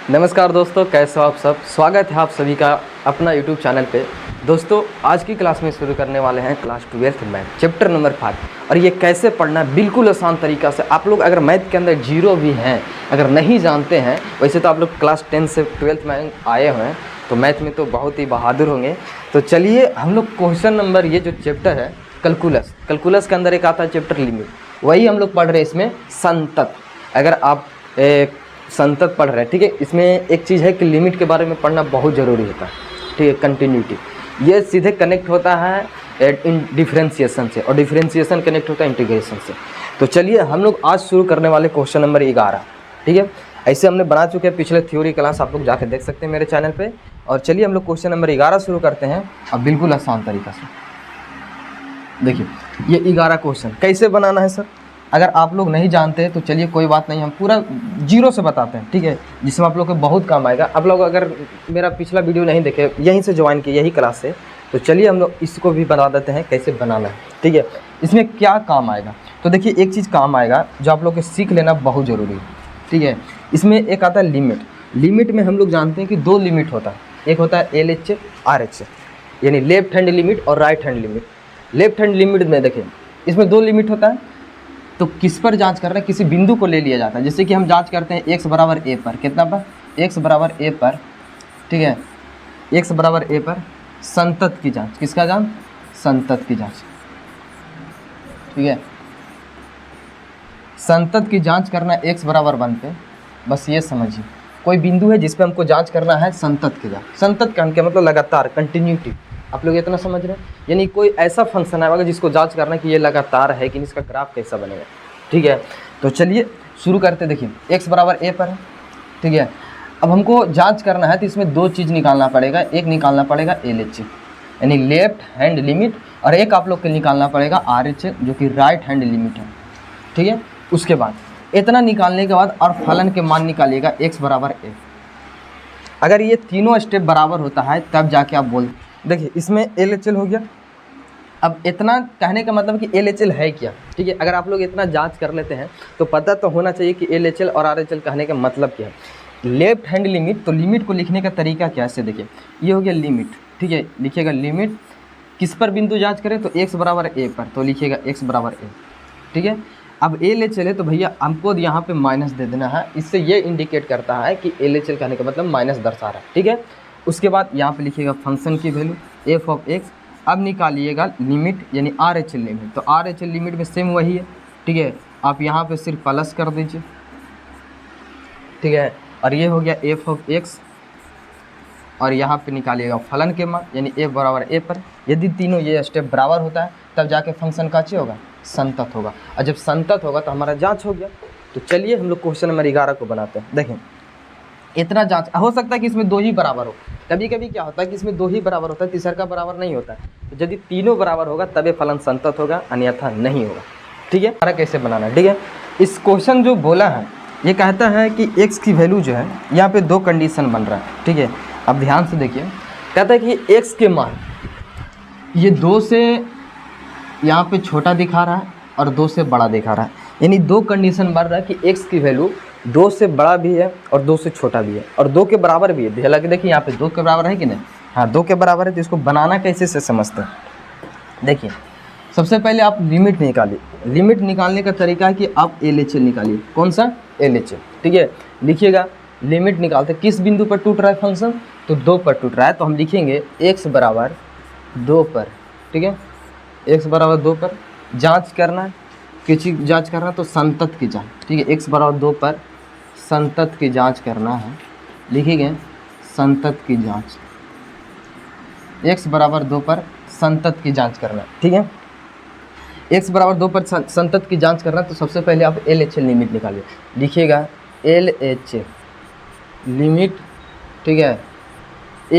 नमस्कार दोस्तों, कैसे हो आप सब। स्वागत है आप सभी का अपना YouTube चैनल पे। दोस्तों आज की क्लास में शुरू करने वाले हैं class 12th math chapter number 5। और ये कैसे पढ़ना है बिल्कुल आसान तरीका से। आप लोग अगर मैथ के अंदर जीरो भी हैं, अगर नहीं जानते हैं, वैसे तो आप लोग क्लास 10 से 12th में आए हुए हैं तो मैथ में तो बहुत ही बहादुर होंगे। तो चलिए हम लोग क्वेश्चन नंबर, ये जो चैप्टर है कैलकुलस के अंदर एक आता है चैप्टर लिमिट, वही हम लोग पढ़ रहे हैं इसमें संतत। अगर आप संतत पढ़ रहे हैं, ठीक है, इसमें एक चीज़ है कि लिमिट के बारे में पढ़ना बहुत ज़रूरी होता है, ठीक है। कंटिन्यूटी ये सीधे कनेक्ट होता है इन डिफरेंशिएशन से, और डिफरेंशिएशन कनेक्ट होता है इंटीग्रेशन से। तो चलिए हम लोग आज शुरू करने वाले क्वेश्चन नंबर 11, ठीक है। ऐसे हमने बना चुके हैं पिछले थ्योरी क्लास, आप लोग जाके देख सकते हैं मेरे चैनल पे। और चलिए हम लोग क्वेश्चन नंबर 11 शुरू करते हैं अब बिल्कुल आसान तरीका से। देखिए ये 11 क्वेश्चन कैसे बनाना है सर, अगर आप लोग नहीं जानते हैं तो चलिए कोई बात नहीं, हम पूरा जीरो से बताते हैं, ठीक है, जिसमें आप लोग को बहुत काम आएगा। आप लोग अगर मेरा पिछला वीडियो नहीं देखे, यहीं से ज्वाइन किए यही क्लास से, तो चलिए हम लोग इसको भी बना देते हैं कैसे बनाना है, ठीक है। इसमें क्या काम आएगा, तो देखिए एक चीज़ काम आएगा जो आप लोग को सीख लेना बहुत ज़रूरी है, ठीक है। इसमें एक आता है लिमिट। लिमिट में हम लोग जानते हैं कि दो लिमिट होता है, एक होता है LHS RH, यानी लेफ्ट हैंड लिमिट और right hand limit. Left hand limit में देखिए इसमें दो लिमिट होता है, तो किस पर जांच कर रहे हैं, किसी बिंदु को ले लिया जाता है। जैसे कि हम जांच करते हैं x बराबर a पर, कितना पर, x बराबर a पर, ठीक है, x बराबर a पर संतत की जांच, किसका जांच, संतत की जांच, ठीक है। संतत की जांच करना x बराबर 1 पे, बस ये समझिए कोई बिंदु है जिस पे हमको जांच करना है संतत की जांच। संतत का मतलब लगातार, कंटिन्यूटी, आप लोग इतना समझ रहे हैं, यानी कोई ऐसा फंक्शन आएगा जिसको जांच करना कि ये लगातार है कि इसका ग्राफ कैसा बनेगा, ठीक है। तो चलिए शुरू करते। देखिए x बराबर a पर है, ठीक है। अब हमको जांच करना है तो इसमें दो चीज़ निकालना पड़ेगा, एक निकालना पड़ेगा LHS यानी लेफ्ट हैंड लिमिट, और एक आप लोग को निकालना पड़ेगा RH जो कि राइट हैंड लिमिट है, ठीक है। उसके बाद इतना निकालने के बाद और फलन के मान निकालिएगा x बराबर a। अगर ये तीनों स्टेप बराबर होता है तब जाके आप बोल, देखिए इसमें LHS हो गया। अब इतना कहने का मतलब कि LHS है क्या, ठीक है। अगर आप लोग इतना जांच कर लेते हैं तो पता तो होना चाहिए कि LHS और RHS कहने का मतलब क्या है। लेफ्ट हैंड लिमिट, तो लिमिट को लिखने का तरीका क्या है, इससे देखिए ये हो गया लिमिट, ठीक है। लिखिएगा लिमिट, किस पर बिंदु जांच करें तो x बराबर a पर, तो लिखिएगा x बराबर a, ठीक है। अब LHS है तो भैया हमको यहाँ पे माइनस दे देना है, इससे ये इंडिकेट करता है कि LHS कहने का मतलब माइनस दर्शा रहा है, ठीक है। उसके बाद यहाँ पे लिखिएगा फंक्शन की वैल्यू f ऑफ x। अब निकालिएगा लिमिट यानी RHS लिमिट, तो RHS लिमिट में सेम वही है, ठीक है। आप यहाँ पे सिर्फ प्लस कर दीजिए, ठीक है। और ये हो गया f ऑफ x, और यहाँ पे निकालिएगा फलन के मान यानी f बराबर a पर। यदि तीनों ये स्टेप बराबर होता है तब जाके फंक्शन का होगा, संतत होगा, और जब संतत होगा तो हमारा जांच हो गया। तो चलिए हम लोग क्वेश्चन नंबर 11 को बनाते हैं। देखें इतना जांच हो सकता है कि इसमें दो ही बराबर हो, कभी कभी क्या होता है कि इसमें दो ही बराबर होता है, तीसरा का बराबर नहीं होता है। तो यदि तीनों बराबर होगा तब ये फलन संतत होगा, अन्यथा नहीं होगा, ठीक है। हमारा कैसे बनाना है, ठीक है। इस क्वेश्चन जो बोला है ये कहता है कि x की वैल्यू जो है, यहाँ पे दो कंडीशन बन रहा है, ठीक है। अब ध्यान से देखिए, कहता है कि x के मान ये 2 से यहाँ पे छोटा दिखा रहा है और 2 से बड़ा दिखा रहा है, यानी दो कंडीशन बन रहा है कि x की वैल्यू 2 से बड़ा भी है और 2 से छोटा भी है और 2 के बराबर भी है। हालांकि देखिए यहाँ पे 2 के बराबर है कि नहीं, हाँ 2 के बराबर है। तो इसको बनाना कैसे से समझते हैं। देखिए सबसे पहले आप लिमिट निकालिए। लिमिट निकालने का तरीका है कि आप LHS निकालिए, कौन सा LHS, ठीक है। लिखिएगा लिमिट निकालते किस बिंदु पर टूट रहा है फंक्शन, तो 2 पर टूट रहा है, तो हम लिखेंगे x बराबर 2 पर, ठीक है। x बराबर 2 पर जांच करना है, किसी जांच करना तो संतत की जांच, ठीक है। x बराबर 2 पर संतत की जांच करना है, लिखिएगा संतत की जांच, x बराबर 2 पर संतत की जांच करना, ठीक है। x बराबर 2 पर संतत की जांच करना, तो सबसे पहले आप LHS लिमिट निकालिए। लिखिएगा LHS लिमिट, ठीक है,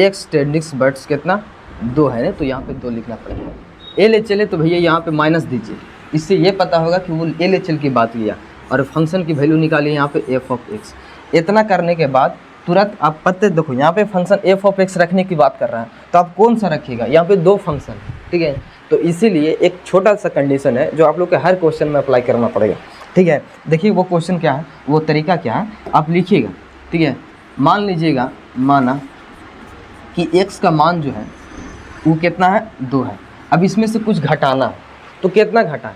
x टेंडिंग्स बट्स कितना 2 है ना, तो यहाँ पे 2 लिखना पड़ेगा। LHS है तो भैया यहाँ पे माइनस दीजिए, इससे ये पता होगा कि वो LHS की बात किया, और फंक्शन की वैल्यू निकालिए यहाँ पे f ऑफ x। इतना करने के बाद तुरंत आप पते देखो यहाँ पे फंक्शन f ऑफ x रखने की बात कर रहा है, तो आप कौन सा रखिएगा, यहाँ पे 2 फंक्शन, ठीक है। तो इसीलिए एक छोटा सा कंडीशन है जो आप लोग के हर क्वेश्चन में अप्लाई करना पड़ेगा, ठीक है। देखिए वो क्वेश्चन क्या है, वो तरीका क्या है, आप लिखिएगा, ठीक है। मान लीजिएगा, माना कि x का मान जो है वो कितना है, 2 है। अब इसमें से कुछ घटाना है, तो कितना घटाएं?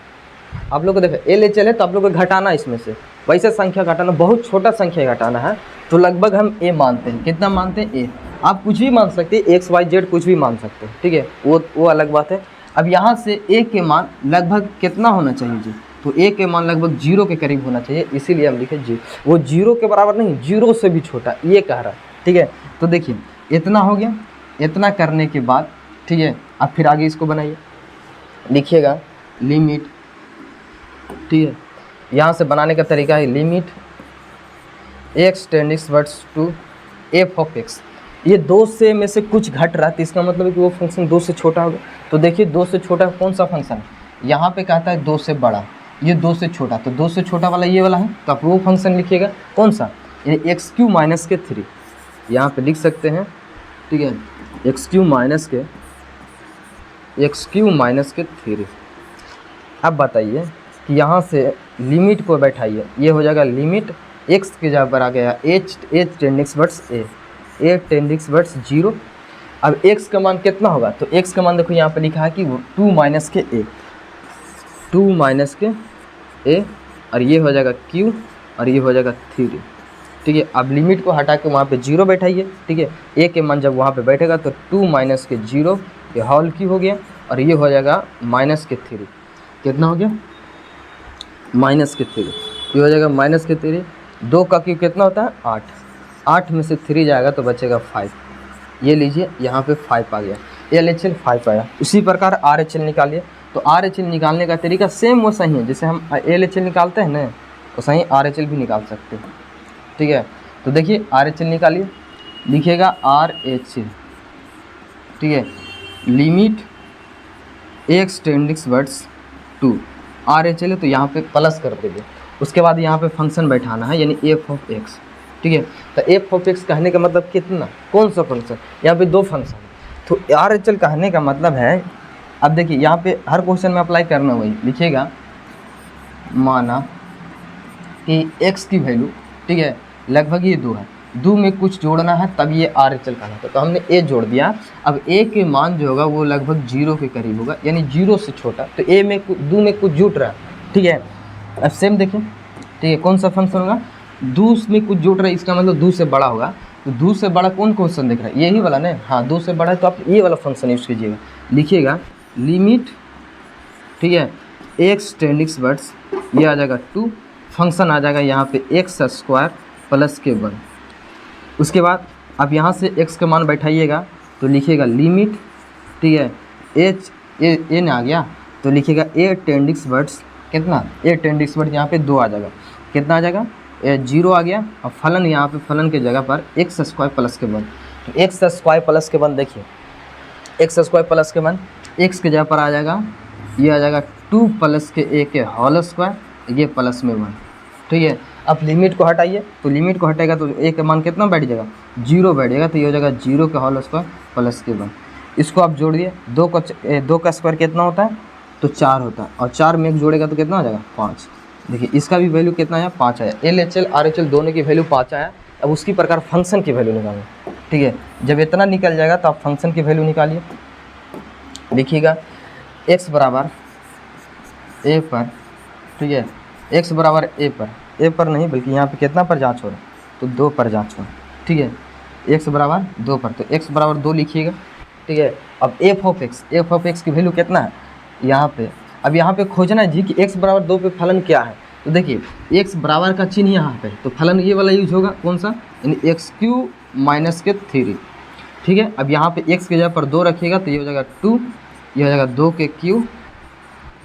आप लोग को देखो LHL है तो आप लोग को घटाना इसमें से, वैसे संख्या घटाना, बहुत छोटा संख्या घटाना है, तो लगभग हम a मानते हैं। कितना मानते हैं? a। आप कुछ भी मान सकते हैं, x y z कुछ भी मान सकते हैं, ठीक है, वो अलग बात है। अब यहाँ से a के मान लगभग कितना होना चाहिए जी? तो a के मान लगभग 0 के करीब होना चाहिए, इसीलिए हम लिखे जी। वो 0 के बराबर नहीं, 0 से भी छोटा ये कह रहा है, ठीक है। तो देखिए इतना हो गया। इतना करने के बाद, ठीक है, अब फिर आगे इसको बनाइए, लिखिएगा लिमिट, ठीक है। यहाँ से बनाने का तरीका है limit x tending to f of x। ये 2 से में से कुछ घट रहा है, तो इसका मतलब है कि वो फंक्शन 2 से छोटा होगा। तो देखिए 2 से छोटा कौन सा फंक्शन है? यहाँ पे कहता है 2 से बड़ा, ये 2 से छोटा, तो 2 से छोटा वाला ये वाला है, तो आप वो फंक्शन लिखिएगा कौन सा? ये x³ माइनस के 3 यहाँ पे लिख सकते हैं, ठीक है, x³ माइनस के 3। अब बताइए कि यहाँ से लिमिट को बैठाइए, ये हो जाएगा लिमिट x के जगह पर आ गया h टेंडिंग a टेंडिंग 0। अब x का मान कितना होगा? तो x का मान देखो यहाँ पे लिखा है कि वो 2 माइनस के a, और ये हो जाएगा q, और ये हो जाएगा 3, ठीक है। अब लिमिट को हटा के वहाँ पे 0 बैठाइए, ठीक है। a के मान जब वहाँ पे बैठेगा तो 2 माइनस के 0 ये होल क्यू हो गया, और ये हो जाएगा माइनस के 3। कितना हो गया? माइनस के 3। ये हो जाएगा माइनस के 3। 2 का क्यूब कितना होता है? 8। 8 में से 3 जाएगा तो बचेगा 5। ये लीजिए यहाँ पे 5 आ गया, LHL 5 आया। उसी प्रकार RHL निकालिए। तो RHL निकालने का तरीका सेम वो सही है, जैसे हम LHL निकालते हैं ना, तो सही RHL भी निकाल सकते हैं, ठीक है। तो देखिए RHL निकालिए, लिखिएगा RHL, ठीक है, limit x tending to RHL है, तो यहाँ पे प्लस कर देंगे। उसके बाद यहाँ पे फंक्शन बैठाना है, यानी f ऑफ x, ठीक है। तो f ऑफ x कहने का मतलब कितना, कौन सा फंक्शन? यहाँ पे 2 फंक्शन। तो RHL कहने का मतलब है, अब देखिए यहाँ पे हर क्वेश्चन में अप्लाई करना वही लिखिएगा, माना कि x की वैल्यू, ठीक है, लगभग ये 2 है, 2 में कुछ जोड़ना है तब ये RHL कहना था, तो हमने a जोड़ दिया। अब a के मान जो होगा वो लगभग 0 के करीब होगा, यानी 0 से छोटा, तो a में 2 में कुछ जुट रहा है, ठीक है। अब सेम देखिए, ठीक है, कौन सा फंक्शन होगा? 2 में कुछ जुट रहा है, इसका मतलब 2 से बड़ा होगा। तो 2 से बड़ा कौन क्वेश्चन दिख रहा है? यही वाला ना, हाँ 2 से बड़ा है, तो आप ये वाला फंक्शन यूज़ कीजिएगा, लिखिएगा लिमिट, ठीक है, x टेंडिंग ये आ जाएगा 2, फंक्शन आ जाएगा यहाँ पे x² प्लस के 1। उसके बाद आप यहाँ से x का मान बैठाइएगा, तो लिखिएगा लिमिट, ठीक है, h a ने आ गया, तो लिखिएगा a टेंडिंग कितना? a टेंडिंग यहाँ पे 2 आ जाएगा, कितना आ जाएगा? 0 आ गया। और फलन, यहाँ पे फलन के जगह पर x² प्लस के 1, तो x² प्लस के 1, देखिए x² प्लस के 1 x के जगह पर आ जाएगा, ये आ जाएगा 2 प्लस के a के होल स्क्वायर, ये प्लस में 1, ठीक है। अब लिमिट को हटाइए, तो लिमिट को हटेगा तो a का मान कितना बैठ जाएगा? 0 बैठ जाएगा, तो ये हो जाएगा 0 के होल स्क्वायर प्लस के 1। इसको आप जोड़ दिए, 2 का स्क्वायर कितना होता है? तो 4 होता है, और 4 में 1 जोड़ेगा तो कितना हो जाएगा? 5। देखिए इसका भी वैल्यू कितना आया? 5 आया। LHL RHL दोनों की वैल्यू 5 आया। अब उसकी प्रकार फंक्शन की वैल्यू निकालें, ठीक है। जब इतना निकल जाएगा तो आप फंक्शन की वैल्यू निकालिए, लिखिएगा x बराबर a पर, ठीक है, x बराबर a पर नहीं, बल्कि यहाँ पे कितना पर जांच हो रहा है? तो 2 पर जांच हो रहा है, ठीक है। x बराबर 2 पर, तो x बराबर 2 लिखिएगा, ठीक है। अब f ऑफ x की वैल्यू कितना है यहाँ पे? अब यहाँ पे खोजना है जी कि x बराबर 2 पे फलन क्या है। तो देखिए x बराबर का चिन्ह यहाँ पे, तो फलन ये वाला यूज होगा, कौन सा? यानी x³ माइनस के 3, ठीक है। अब यहाँ पे x के जगह पर 2 रखिएगा, तो ये हो जाएगा 2, ये हो जाएगा 2 के क्यूब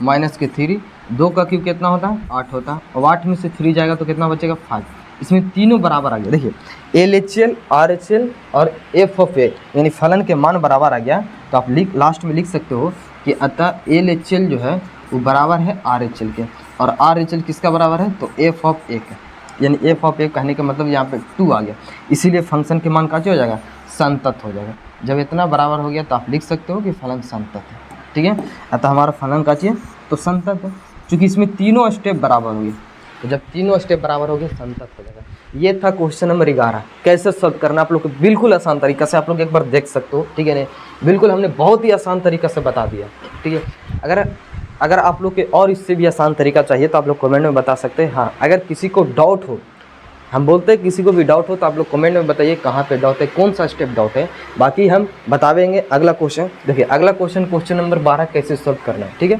माइनस के 3। 2 का क्यूब कितना होता है? 8 होता है। अब 8 में से 3 जाएगा तो कितना बचेगा? 5। इसमें तीनों बराबर आ गया। देखिए LHL RHL और f ऑफ a यानी फलन के मान बराबर आ गया, तो आप लास्ट में लिख सकते हो कि अतः LHL जो है वो बराबर है RHL के, और RHL किसका बराबर है? तो f ऑफ a का, यानी f ऑफ a कहने का मतलब यहाँ पे 2 आ गया, इसीलिए फंक्शन के मान का हो जाएगा? संतत हो जाएगा। जब इतना बराबर हो गया तो आप लिख सकते हो कि फलन संतत है, ठीक है। अतः हमारा फलन का चाहिए तो संतत है, क्योंकि इसमें तीनों स्टेप बराबर हो गए, तो जब तीनों स्टेप बराबर हो गए संतत हो जाएगा। ये था क्वेश्चन नंबर 11। कैसे सॉल्व करना आप लोग को बिल्कुल आसान तरीका से, आप लोग एक बार देख सकते हो, ठीक है नहीं, बिल्कुल हमने बहुत ही आसान तरीका से बता दिया, ठीक है। अगर आप लोग के और इससे भी आसान तरीका चाहिए तो आप लोग कमेंट में बता सकते हैं। हाँ, अगर किसी को डाउट हो, हम बोलते हैं किसी को भी डाउट हो तो आप लोग कमेंट में बताइए कहाँ पे डाउट है, कौन सा स्टेप डाउट है, बाकी हम बतावेंगे। अगला क्वेश्चन देखिए, अगला क्वेश्चन नंबर 12 कैसे सॉल्व करना है, ठीक है।